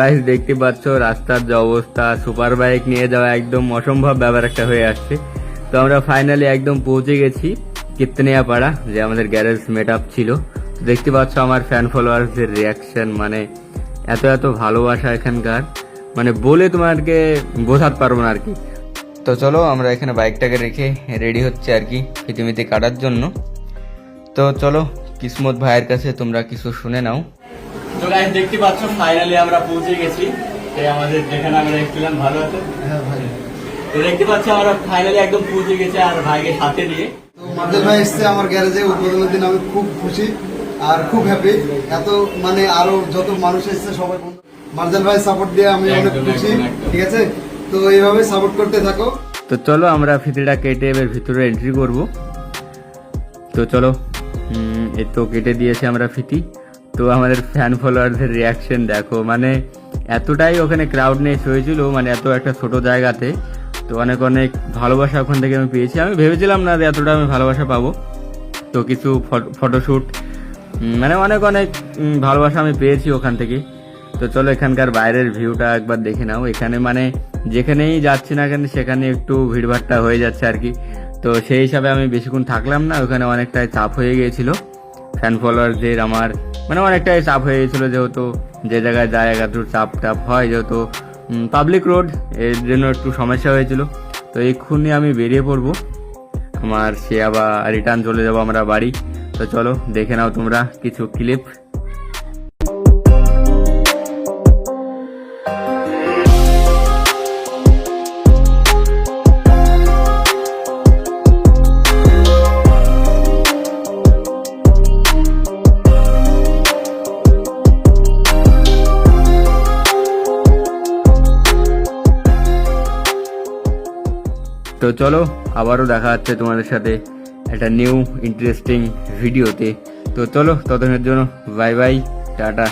Guys দেখতে পাচ্ছ রাস্তার যে অবস্থা, সুপার বাইক নিয়ে যাওয়া একদম অসম্ভব ব্যাপার একটা হয়ে আসছে। তো আমরা ফাইনালি একদম পৌঁছে গেছি কিত্তনিয়াপাড়া, যে আমাদের গ্যারেজ মেট আপ ছিল। তো দেখতে পাচ্ছ আমার ফ্যান ফলোয়ার্সদের রিয়াকশন, মানে এত এত ভালোবাসা এখানকার, মানে বলে তোমাকে বোঝাতে পারবো না আর কি। তো চলো আমরা এখানে বাইকটাকে রেখে রেডি হচ্ছে আর কি ফিতিমিতি কাটার জন্য। তো চলো কিসমত ভাইয়ের কাছে তোমরা কিছু শুনে নাও। তো গাইস দেখতে পাচ্ছ ফাইনালি আমরা পৌঁছে গেছি আমাদের যেখানে আমরা এসেছিলাম। ভালো আছে? হ্যাঁ ভাই। তো দেখতে পাচ্ছ আমরা ফাইনালি একদম পৌঁছে গেছি আর ভাইকে সাথে নিয়ে। তো মার্জেল ভাই এসছে আমার গ্যারেজে উদ্বোধনের দিন, আমি খুব খুশি আর খুব হ্যাপি। এত মানে আরো যত মানুষ এসছে সবাই মার্জেল ভাই সাপোর্ট দিয়ে আমি অনেক খুশি। ঠিক আছে, তো এইভাবে সাপোর্ট করতে থাকো। তো চলো আমরা ফিতিটা কেটে এবার ভিতরে এন্ট্রি করব। তো চলো এই তো কেটে দিয়েছি আমরা ফিতি। তো আমাদের ফ্যান ফলোয়ারদের রিয়াকশন দেখো, মানে এতটাই ওখানে ক্রাউডনেস হয়েছিল, মানে এত একটা ছোট জায়গাতে। তো অনেক অনেক ভালোবাসা ওখান থেকে আমি পেয়েছি। আমি ভেবেছিলাম না যে এতটা আমি ভালোবাসা পাবো। তো কিছু ফটোশ্যুট, মানে অনেক অনেক ভালোবাসা আমি পেয়েছি ওখান থেকে। তো চলো এখানকার বাইরের ভিউটা একবার দেখে নাও। এখানে মানে যেখানেই যাচ্ছি না কেন সেখানে একটু ভিড়ভাট্টা হয়ে যাচ্ছে আর কি। তো সেই হিসাবে আমি বেশিক্ষণ থাকলাম না, ওখানে অনেকটাই চাপ হয়ে গিয়েছিল ফ্যান ফলোয়ারদের আমার, মানে অনেকটাই চাপ হয়ে গিয়েছিল, যেহেতু যে জায়গায় যায় একটু চাপ টাপ হয়, যেহেতু পাবলিক রোড, এর জন্য একটু সমস্যা হয়েছিল। তো এক্ষুনি আমি বেরিয়ে পড়বো, আমার সে আবার রিটার্ন চলে যাবো আমরা বাড়ি। তো চলো দেখে নাও তোমরা কিছু ক্লিপ। তো চলো আবারও দেখা হচ্ছে তোমাদের সাথে একটা নিউ ইন্টারেস্টিং ভিডিওতে। তো চলো ততক্ষণের জন্য বাই বাই, টাটা।